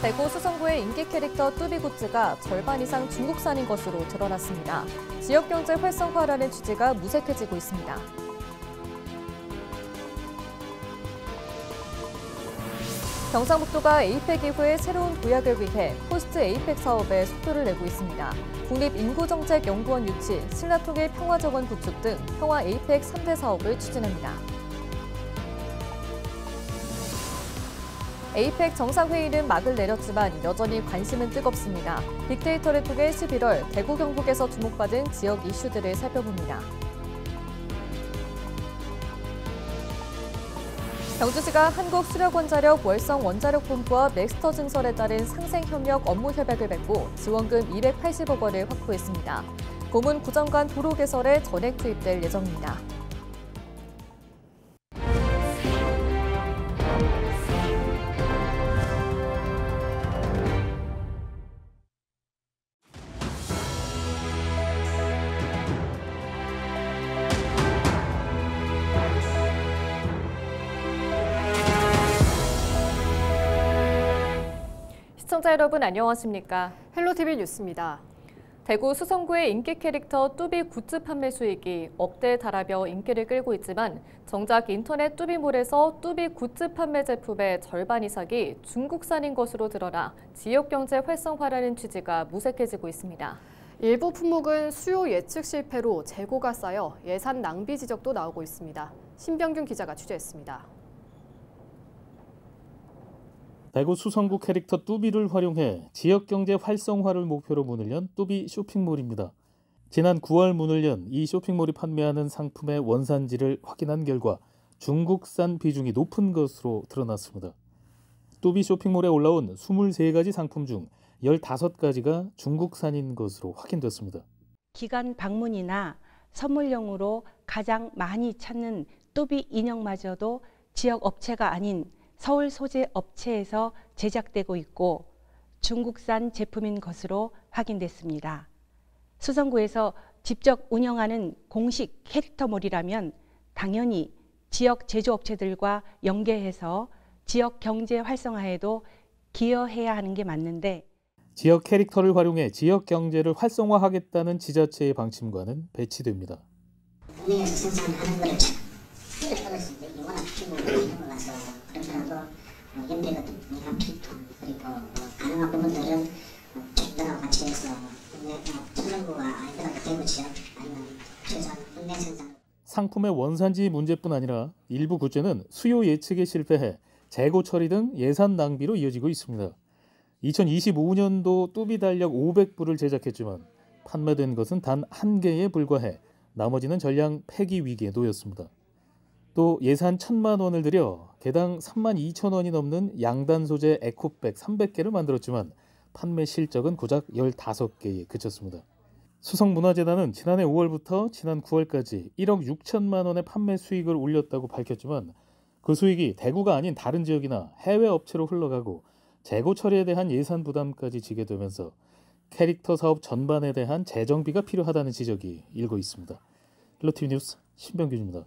대구 수성구의 인기 캐릭터 뚜비 굿즈가 절반 이상 중국산인 것으로 드러났습니다. 지역경제 활성화라는 취지가 무색해지고 있습니다. 경상북도가 에이펙 이후의 새로운 도약을 위해 포스트 에이펙 사업에 속도를 내고 있습니다. 국립인구정책연구원 유치, 신라통일 평화정원 구축 등 평화 에이펙 3대 사업을 추진합니다. 에이펙 정상회의는 막을 내렸지만 여전히 관심은 뜨겁습니다. 빅데이터를 통해 11월 대구 경북에서 주목받은 지역 이슈들을 살펴봅니다. 경주시가 한국수력원자력 월성원자력본부와 맥스터증설에 따른 상생협력 업무 협약을 맺고 지원금 280억 원을 확보했습니다. 고문 구정 간 도로 개설에 전액 투입될 예정입니다. 시청자 여러분 안녕하십니까? 헬로티비 뉴스입니다. 대구 수성구의 인기 캐릭터 뚜비 굿즈 판매 수익이 억대에 달하며 인기를 끌고 있지만 정작 인터넷 뚜비몰에서 뚜비 굿즈 판매 제품의 절반 이상이 중국산인 것으로 드러나 지역경제 활성화라는 취지가 무색해지고 있습니다. 일부 품목은 수요 예측 실패로 재고가 쌓여 예산 낭비 지적도 나오고 있습니다. 신병균 기자가 취재했습니다. 대구 수성구 캐릭터 뚜비를 활용해 지역경제 활성화를 목표로 문을 연 뚜비 쇼핑몰입니다. 지난 9월 문을 연 이 쇼핑몰이 판매하는 상품의 원산지를 확인한 결과 중국산 비중이 높은 것으로 드러났습니다. 뚜비 쇼핑몰에 올라온 23가지 상품 중 15가지가 중국산인 것으로 확인됐습니다. 기관 방문이나 선물용으로 가장 많이 찾는 뚜비 인형마저도 지역 업체가 아닌 서울 소재 업체에서 제작되고 있고 중국산 제품인 것으로 확인됐습니다. 수성구에서 직접 운영하는 공식 캐릭터몰이라면 당연히 지역 제조업체들과 연계해서 지역 경제 활성화에도 기여해야 하는 게 맞는데 지역 캐릭터를 활용해 지역 경제를 활성화하겠다는 지자체의 방침과는 배치됩니다. 국내에서 생산하는 거를 워낙 피부가 있는 것 같아서 그렇더라도 연대가 민간 필통 그리고 가능한 부분들은 저희들하고 같이 해서 수성구가 아니더라도 대구 지역 아니면 최소한 국내 생산. 상품의 원산지 문제뿐 아니라 일부 굿즈는 수요 예측에 실패해 재고 처리 등 예산 낭비로 이어지고 있습니다. 2025년도 뚜비 달력 500부를 제작했지만 판매된 것은 단 1개에 불과해 나머지는 전량 폐기 위기에 놓였습니다. 또 예산 1,000만 원을 들여 개당 32,000원이 넘는 양단 소재 에코백 300개를 만들었지만 판매 실적은 고작 15개에 그쳤습니다. 수성문화재단은 지난해 5월부터 지난 9월까지 1억 6천만 원의 판매 수익을 올렸다고 밝혔지만 그 수익이 대구가 아닌 다른 지역이나 해외 업체로 흘러가고 재고 처리에 대한 예산 부담까지 지게 되면서 캐릭터 사업 전반에 대한 재정비가 필요하다는 지적이 일고 있습니다. 헬로티비 뉴스 신병균입니다.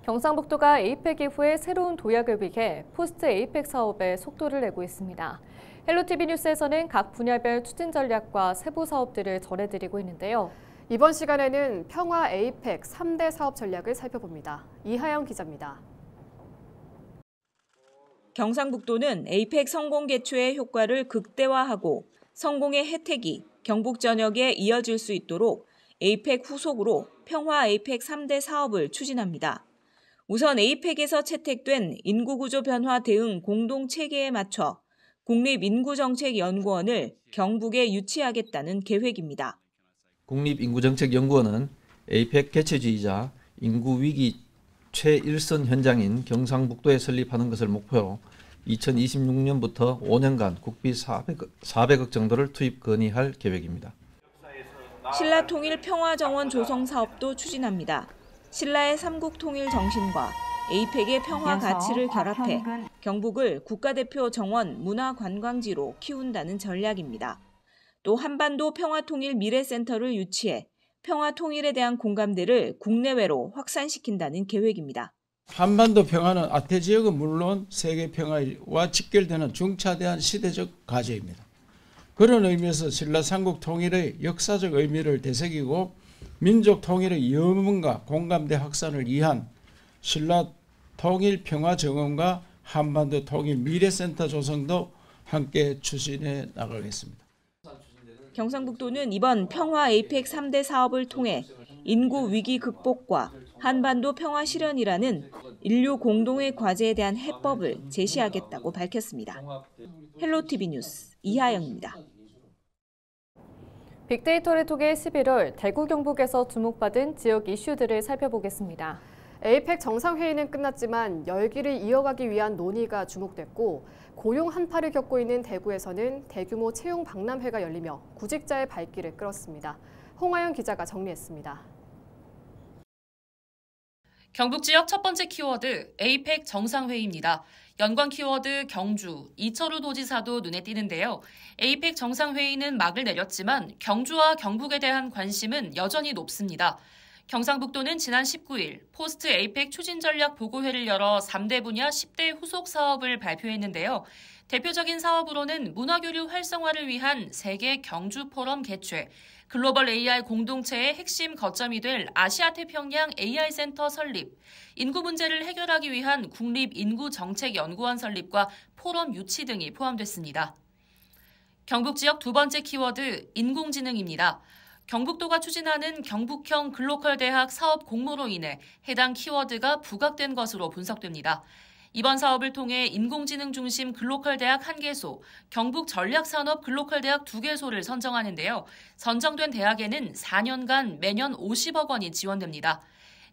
경상북도가 에이펙 이후에 새로운 도약을 위해 포스트 에이펙 사업에 속도를 내고 있습니다. 헬로티비 뉴스에서는 각 분야별 추진 전략과 세부 사업들을 전해드리고 있는데요. 이번 시간에는 평화 에이펙 3대 사업 전략을 살펴봅니다. 이하영 기자입니다. 경상북도는 에이펙 성공 개최의 효과를 극대화하고 성공의 혜택이 경북 전역에 이어질 수 있도록 에이펙 후속으로 평화 에이펙 3대 사업을 추진합니다. 우선 에이펙에서 채택된 인구구조 변화 대응 공동체계에 맞춰 국립인구정책연구원을 경북에 유치하겠다는 계획입니다. 국립인구정책연구원은 에이펙 개최지이자 인구위기 최일선 현장인 경상북도에 설립하는 것을 목표로 2026년부터 5년간 국비 400억 정도를 투입 건의할 계획입니다. 신라통일 평화정원 조성 사업도 추진합니다. 신라의 삼국통일 정신과 에이펙의 평화 가치를 결합해 경북을 국가대표 정원 문화관광지로 키운다는 전략입니다. 또 한반도 평화통일 미래센터를 유치해 평화통일에 대한 공감대를 국내외로 확산시킨다는 계획입니다. 한반도 평화는 아태 지역은 물론 세계 평화와 직결되는 중차대한 시대적 과제입니다. 그런 의미에서 신라 삼국 통일의 역사적 의미를 되새기고 민족 통일의 염원과 공감대 확산을 위한 신라 통일 평화 정원과 한반도 통일 미래센터 조성도 함께 추진해 나가겠습니다. 경상북도는 이번 평화 에이펙 3대 사업을 통해 인구 위기 극복과 한반도 평화 실현이라는 인류 공동의 과제에 대한 해법을 제시하겠다고 밝혔습니다. 헬로티비 뉴스 이하영입니다. 빅데이터를 통해 11월 대구 경북에서 주목받은 지역 이슈들을 살펴보겠습니다. 에이펙 정상회의는 끝났지만 열기를 이어가기 위한 논의가 주목됐고 고용 한파를 겪고 있는 대구에서는 대규모 채용 박람회가 열리며 구직자의 발길을 끌었습니다. 홍하연 기자가 정리했습니다. 경북 지역 첫 번째 키워드 에이펙 정상회의입니다. 연관 키워드 경주, 이철우 도지사도 눈에 띄는데요. 에이펙 정상회의는 막을 내렸지만 경주와 경북에 대한 관심은 여전히 높습니다. 경상북도는 지난 19일 포스트 에이펙 추진전략 보고회를 열어 3대 분야 10대 후속 사업을 발표했는데요. 대표적인 사업으로는 문화교류 활성화를 위한 세계 경주 포럼 개최, 글로벌 AI 공동체의 핵심 거점이 될 아시아태평양 AI센터 설립, 인구 문제를 해결하기 위한 국립인구정책연구원 설립과 포럼 유치 등이 포함됐습니다. 경북 지역 두 번째 키워드 인공지능입니다. 경북도가 추진하는 경북형 글로컬 대학 사업 공모로 인해 해당 키워드가 부각된 것으로 분석됩니다. 이번 사업을 통해 인공지능 중심 글로컬 대학 1개소, 경북 전략산업 글로컬 대학 2개소를 선정하는데요. 선정된 대학에는 4년간 매년 50억 원이 지원됩니다.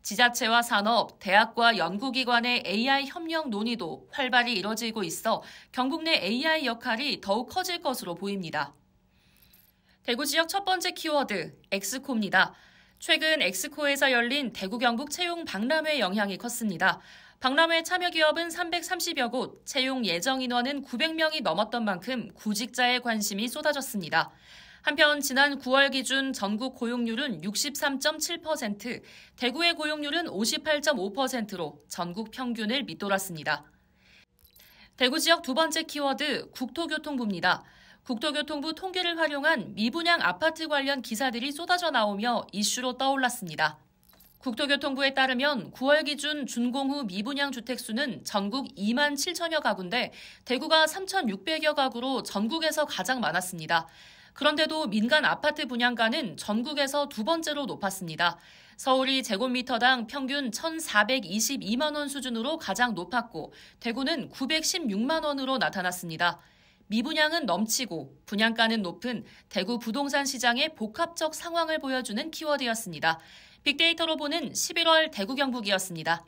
지자체와 산업, 대학과 연구기관의 AI 협력 논의도 활발히 이뤄지고 있어 경북 내 AI 역할이 더욱 커질 것으로 보입니다. 대구 지역 첫 번째 키워드, 엑스코입니다. 최근 엑스코에서 열린 대구 경북 채용 박람회 영향이 컸습니다. 박람회 참여 기업은 330여 곳, 채용 예정 인원은 900명이 넘었던 만큼 구직자의 관심이 쏟아졌습니다. 한편 지난 9월 기준 전국 고용률은 63.7%, 대구의 고용률은 58.5%로 전국 평균을 밑돌았습니다. 대구 지역 두 번째 키워드, 국토교통부입니다. 국토교통부 통계를 활용한 미분양 아파트 관련 기사들이 쏟아져 나오며 이슈로 떠올랐습니다. 국토교통부에 따르면 9월 기준 준공후 미분양 주택수는 전국 2만 7천여 가구인데 대구가 3,600여 가구로 전국에서 가장 많았습니다. 그런데도 민간 아파트 분양가는 전국에서 두 번째로 높았습니다. 서울이 제곱미터당 평균 1,422만 원 수준으로 가장 높았고 대구는 916만 원으로 나타났습니다. 미분양은 넘치고 분양가는 높은 대구 부동산 시장의 복합적 상황을 보여주는 키워드였습니다. 빅데이터로 보는 11월 대구 경북이었습니다.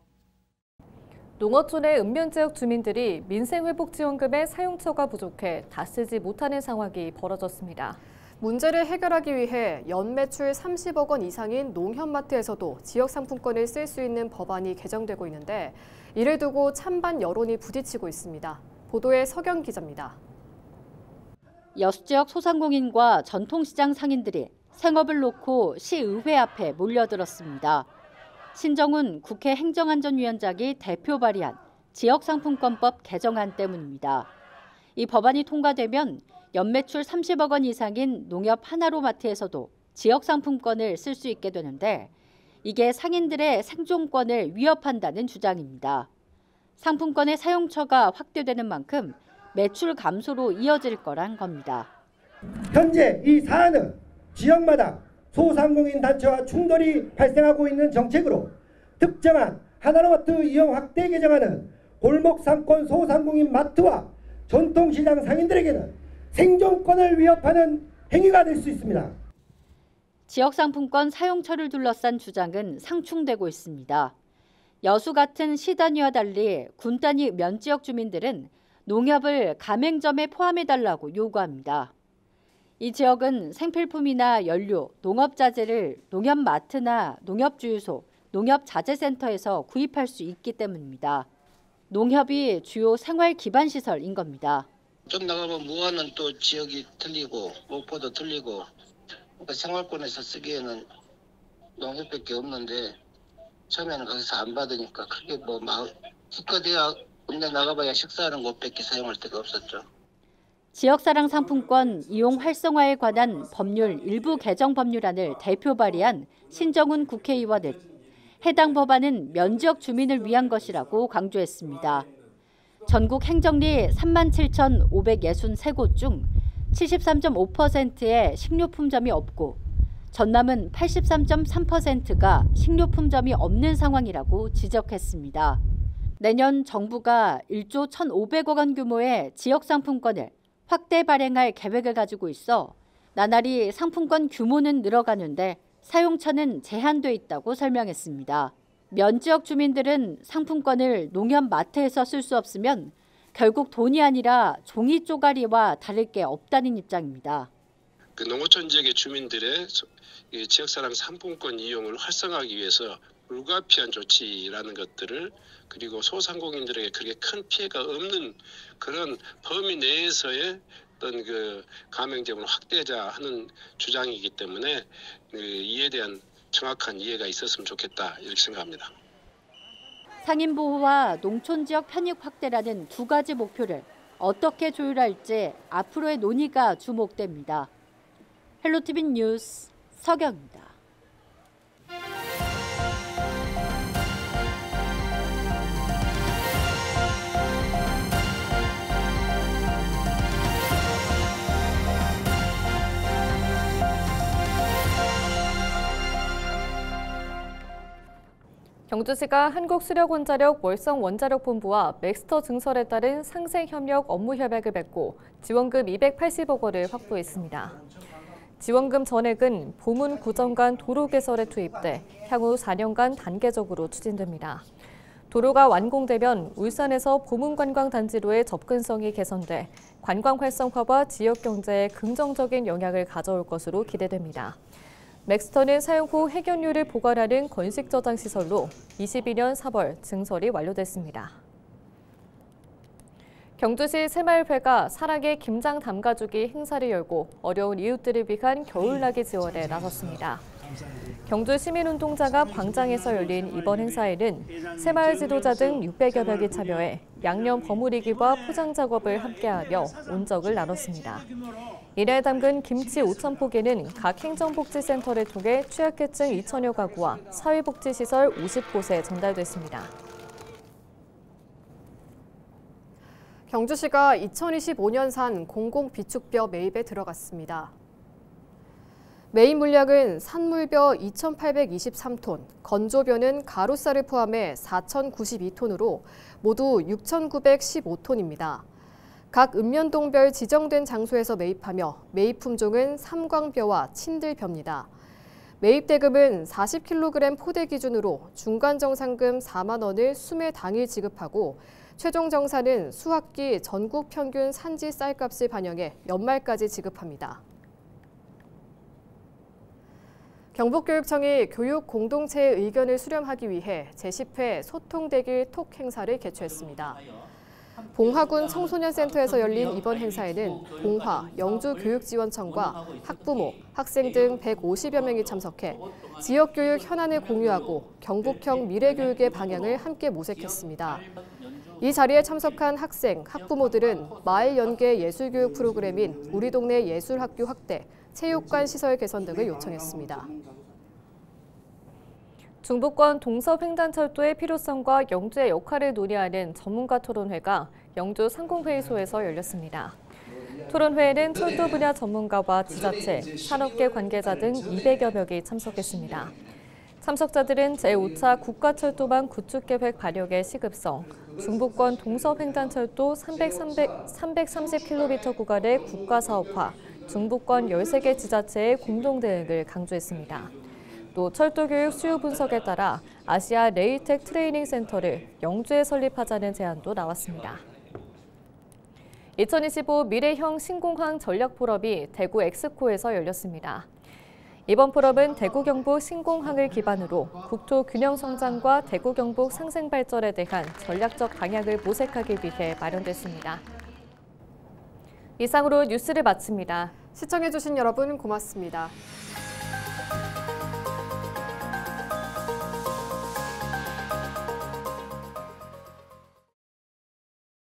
농어촌의 읍면지역 주민들이 민생회복지원금의 사용처가 부족해 다 쓰지 못하는 상황이 벌어졌습니다. 문제를 해결하기 위해 연매출 30억 원 이상인 농협마트에서도 지역상품권을 쓸 수 있는 법안이 개정되고 있는데 이를 두고 찬반 여론이 부딪히고 있습니다. 보도에 서경 기자입니다. 여수지역 소상공인과 전통시장 상인들이 생업을 놓고 시의회 앞에 몰려들었습니다. 신정훈 국회 행정안전위원장이 대표 발의한 지역상품권법 개정안 때문입니다. 이 법안이 통과되면 연매출 30억 원 이상인 농협 하나로마트에서도 지역상품권을 쓸 수 있게 되는데 이게 상인들의 생존권을 위협한다는 주장입니다. 상품권의 사용처가 확대되는 만큼 매출 감소로 이어질 거란 겁니다. 현재 이 사안은 지역마다 소상공인 단체와 충돌이 발생하고 있는 정책으로 특정한 하나로마트 이용 확대 개정안은 골목상권 소상공인 마트와 전통시장 상인들에게는 생존권을 위협하는 행위가 될 수 있습니다. 지역상품권 사용처를 둘러싼 주장은 상충되고 있습니다. 여수 같은 시단위와 달리 군 단위 면지역 주민들은 농협을 가맹점에 포함해달라고 요구합니다. 이 지역은 생필품이나 연료, 농업자재를 농협마트나 농협주유소, 농협자재센터에서 구입할 수 있기 때문입니다. 농협이 주요 생활기반시설인 겁니다. 좀 나가면 무안은 또 지역이 틀리고 목포도 틀리고 그러니까 생활권에서 쓰기에는 농협밖에 없는데 처음에는 거기서 안 받으니까 그게 뭐 막 기껏해야 군대 나가봐야 식사하는 것밖에 사용할 데가 없었죠. 지역사랑 상품권 이용 활성화에 관한 법률 일부 개정 법률안을 대표 발의한 신정훈 국회의원은 해당 법안은 면지역 주민을 위한 것이라고 강조했습니다. 전국 행정리 37,563곳 중 73.5%의 식료품점이 없고 전남은 83.3%가 식료품점이 없는 상황이라고 지적했습니다. 내년 정부가 1조 1,500억 원 규모의 지역상품권을 확대 발행할 계획을 가지고 있어 나날이 상품권 규모는 늘어가는데 사용처는 제한돼 있다고 설명했습니다. 면지역 주민들은 상품권을 농협마트에서 쓸 수 없으면 결국 돈이 아니라 종이 쪼가리와 다를 게 없다는 입장입니다. 그 농어촌 지역의 주민들의 지역사랑 상품권 이용을 활성화하기 위해서 불가피한 조치라는 것들을 그리고 소상공인들에게 그렇게 큰 피해가 없는 그런 범위 내에서의 어떤 그 가맹점을 확대하자 하는 주장이기 때문에 이에 대한 정확한 이해가 있었으면 좋겠다 이렇게 생각합니다. 상인 보호와 농촌 지역 편익 확대라는 두 가지 목표를 어떻게 조율할지 앞으로의 논의가 주목됩니다. 헬로티비 뉴스 서경입니다. 경주시가 한국수력원자력 월성원자력본부와 맥스터 증설에 따른 상생협력 업무 협약을 맺고 지원금 280억 원을 확보했습니다. 지원금 전액은 보문 구점간 도로 개설에 투입돼 향후 4년간 단계적으로 추진됩니다. 도로가 완공되면 울산에서 보문관광단지로의 접근성이 개선돼 관광 활성화와 지역 경제에 긍정적인 영향을 가져올 것으로 기대됩니다. 맥스터는 사용 후 해견류를 보관하는 건식 저장 시설로 22년 3월 증설이 완료됐습니다. 경주시 새마을회가 사랑의 김장 담가주기 행사를 열고 어려운 이웃들을 위한 겨울나기 지원에 나섰습니다. 경주 시민운동자가 광장에서 열린 이번 행사에는 새마을 지도자 등 600여 명이 참여해 양념 버무리기와 포장 작업을 함께하며 온적을 나눴습니다. 이날 담근 김치 5,000포기는 각 행정복지센터를 통해 취약계층 2,000여 가구와 사회복지시설 50곳에 전달됐습니다. 경주시가 2025년산 공공비축벼 매입에 들어갔습니다. 매입 물량은 산물벼 2,823톤, 건조벼는 가로쌀을 포함해 4,092톤으로 모두 6,915톤입니다. 각 읍면동별 지정된 장소에서 매입하며 매입 품종은 삼광벼와 친들벼입니다. 매입 대금은 40kg 포대 기준으로 중간 정산금 4만 원을 수매 당일 지급하고 최종 정산은 수학기 전국 평균 산지 쌀값을 반영해 연말까지 지급합니다. 경북교육청이 교육 공동체의 의견을 수렴하기 위해 제10회 소통대길 톡 행사를 개최했습니다. 봉화군 청소년센터에서 열린 이번 행사에는 봉화, 영주교육지원청과 학부모, 학생 등 150여 명이 참석해 지역교육 현안을 공유하고 경북형 미래교육의 방향을 함께 모색했습니다. 이 자리에 참석한 학생, 학부모들은 마을 연계 예술교육 프로그램인 우리 동네 예술학교 확대, 체육관 시설 개선 등을 요청했습니다. 중부권 동서횡단철도의 필요성과 영주의 역할을 논의하는 전문가 토론회가 영주 상공회의소에서 열렸습니다. 토론회에는 철도 분야 전문가와 지자체, 산업계 관계자 등 200여 명이 참석했습니다. 참석자들은 제5차 국가철도망 구축계획 발령의 시급성, 중부권 동서횡단철도 330km 구간의 국가사업화, 중부권 13개 지자체의 공동대응을 강조했습니다. 또 철도교육 수요 분석에 따라 아시아 레일텍 트레이닝 센터를 영주에 설립하자는 제안도 나왔습니다. 2025 미래형 신공항 전략 포럼이 대구 엑스코에서 열렸습니다. 이번 포럼은 대구 경북 신공항을 기반으로 국토 균형 성장과 대구 경북 상생 발전에 대한 전략적 방향을 모색하기 위해 마련됐습니다. 이상으로 뉴스를 마칩니다. 시청해주신 여러분 고맙습니다.